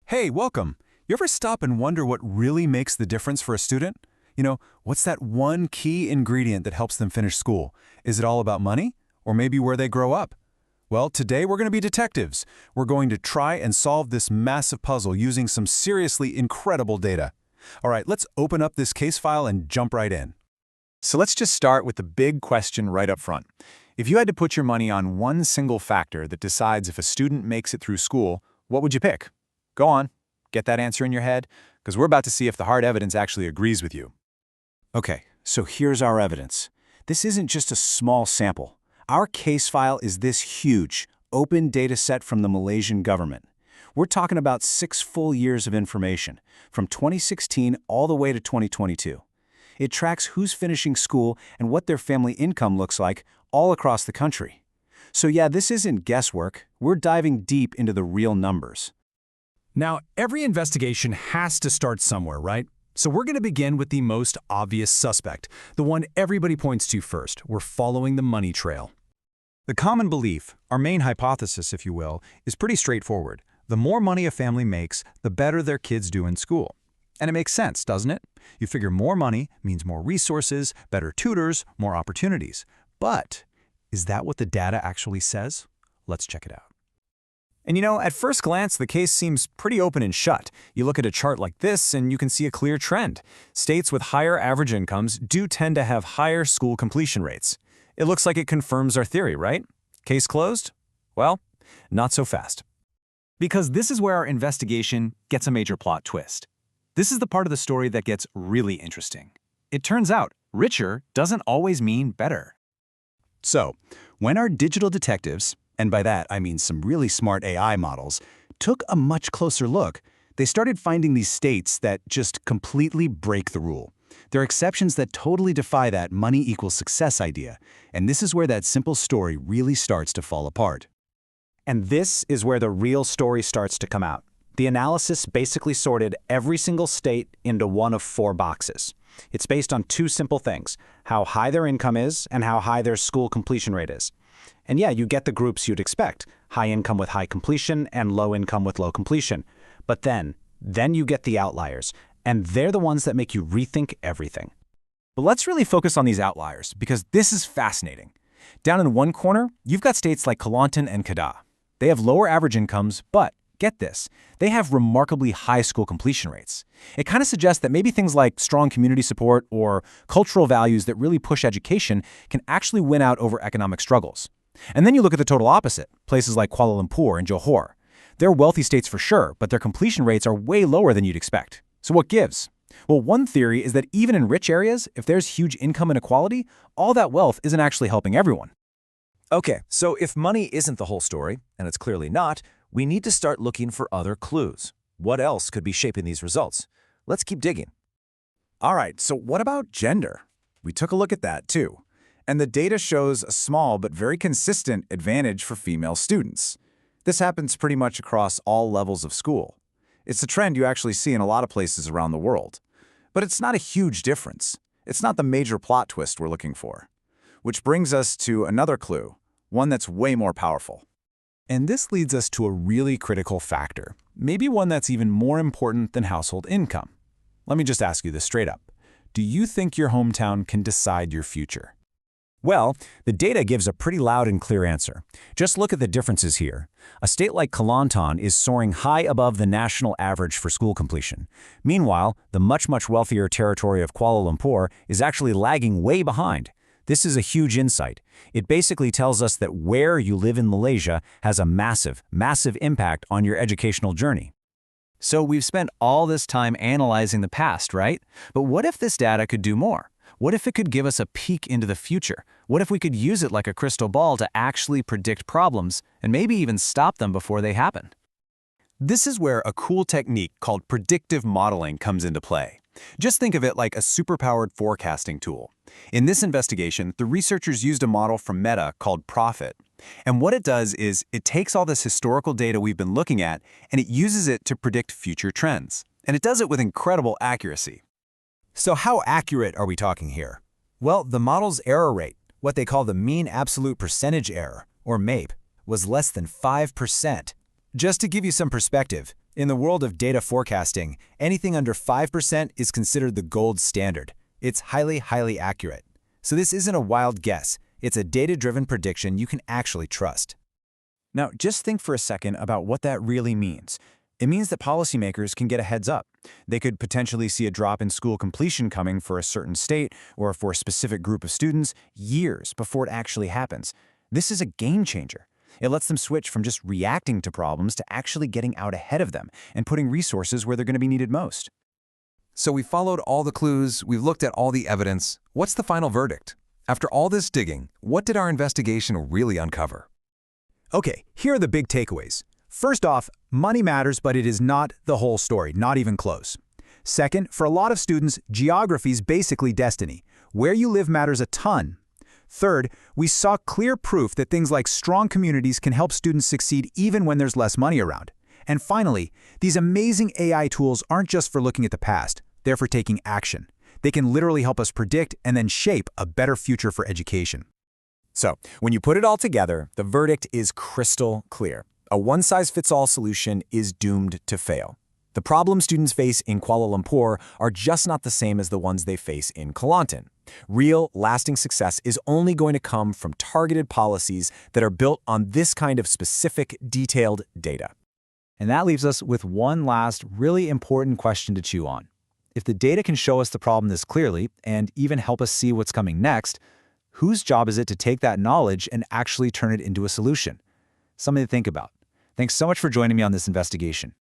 Hey, welcome. You ever stop and wonder what really makes the difference for a student? What's that one key ingredient that helps them finish school? Is it all about money? Or maybe where they grow up? Well, today we're going to be detectives. We're going to try and solve this massive puzzle using some seriously incredible data. All right, let's open up this case file and jump right in. So let's just start with the big question right up front. If you had to put your money on one single factor that decides if a student makes it through school, what would you pick? Go on, get that answer in your head, because we're about to see if the hard evidence actually agrees with you. Okay, so here's our evidence. This isn't just a small sample. Our case file is this huge, open data set from the Malaysian government. We're talking about 6 full years of information, from 2016 all the way to 2022. It tracks who's finishing school and what their family income looks like all across the country. So yeah, this isn't guesswork. We're diving deep into the real numbers. Now, every investigation has to start somewhere, right? So we're going to begin with the most obvious suspect, the one everybody points to first. We're following the money trail. The common belief, our main hypothesis if you will, is pretty straightforward. The more money a family makes, the better their kids do in school. And it makes sense, doesn't it? You figure more money means more resources, better tutors, more opportunities. But is that what the data actually says? Let's check it out. And at first glance, the case seems pretty open and shut. You look at a chart like this and you can see a clear trend. States with higher average incomes do tend to have higher school completion rates. It looks like it confirms our theory, right? Case closed? Well, not so fast. Because this is where our investigation gets a major plot twist. This is the part of the story that gets really interesting. It turns out, richer doesn't always mean better. So, when our digital detectives, and by that I mean some really smart AI models, took a much closer look, they started finding these states that just completely break the rule. There are exceptions that totally defy that money equals success idea, and this is where that simple story really starts to fall apart. And this is where the real story starts to come out. The analysis basically sorted every single state into one of 4 boxes. It's based on 2 simple things: how high their income is and how high their school completion rate is. And yeah, you get the groups you'd expect: high income with high completion and low income with low completion. But then you get the outliers, and they're the ones that make you rethink everything. But let's really focus on these outliers, because this is fascinating. Down in one corner, you've got states like Kelantan and Kedah. They have lower average incomes, but get this, they have remarkably high school completion rates. It kind of suggests that maybe things like strong community support or cultural values that really push education can actually win out over economic struggles. And then you look at the total opposite, places like Kuala Lumpur and Johor. They're wealthy states for sure, but their completion rates are way lower than you'd expect. So what gives? Well, one theory is that even in rich areas, if there's huge income inequality, all that wealth isn't actually helping everyone. Okay, so if money isn't the whole story, and it's clearly not, we need to start looking for other clues. What else could be shaping these results? Let's keep digging. All right, so what about gender? We took a look at that too. And the data shows a small but very consistent advantage for female students. This happens pretty much across all levels of school. It's a trend you actually see in a lot of places around the world. But it's not a huge difference. It's not the major plot twist we're looking for. Which brings us to another clue, one that's way more powerful. And this leads us to a really critical factor, maybe one that's even more important than household income. Let me just ask you this straight up. Do you think your hometown can decide your future? Well, the data gives a pretty loud and clear answer. Just look at the differences here. A state like Kelantan is soaring high above the national average for school completion. Meanwhile, the much wealthier territory of Kuala Lumpur is actually lagging way behind. This is a huge insight. It basically tells us that where you live in Malaysia has a massive impact on your educational journey. So we've spent all this time analyzing the past, right? But what if this data could do more? What if it could give us a peek into the future? What if we could use it like a crystal ball to actually predict problems and maybe even stop them before they happen? This is where a cool technique called predictive modeling comes into play. Just think of it like a superpowered forecasting tool. In this investigation, the researchers used a model from Meta called Profit. And what it does is it takes all this historical data we've been looking at and it uses it to predict future trends. And it does it with incredible accuracy. So how accurate are we talking here? Well, the model's error rate, what they call the mean absolute percentage error, or MAPE, was less than 5%. Just to give you some perspective, In the world of data forecasting, anything under 5% is considered the gold standard. It's highly, highly accurate. So this isn't a wild guess. It's a data-driven prediction you can actually trust. Now, just think for a second about what that really means. It means that policymakers can get a heads up. They could potentially see a drop in school completion coming for a certain state or for a specific group of students years before it actually happens. This is a game changer. It lets them switch from just reacting to problems to actually getting out ahead of them and putting resources where they're going to be needed most. So we followed all the clues, we've looked at all the evidence. What's the final verdict? After all this digging, what did our investigation really uncover? Okay, here are the big takeaways. First off, money matters, but it is not the whole story, not even close. Second, for a lot of students, geography is basically destiny. Where you live matters a ton. Third, we saw clear proof that things like strong communities can help students succeed even when there's less money around. And finally, these amazing AI tools aren't just for looking at the past, they're for taking action. They can literally help us predict and then shape a better future for education. So, when you put it all together, the verdict is crystal clear. A one-size-fits-all solution is doomed to fail. The problems students face in Kuala Lumpur are just not the same as the ones they face in Kelantan. Real, lasting success is only going to come from targeted policies that are built on this kind of specific, detailed data. And that leaves us with one last really important question to chew on. If the data can show us the problem this clearly and even help us see what's coming next, whose job is it to take that knowledge and actually turn it into a solution? Something to think about. Thanks so much for joining me on this investigation.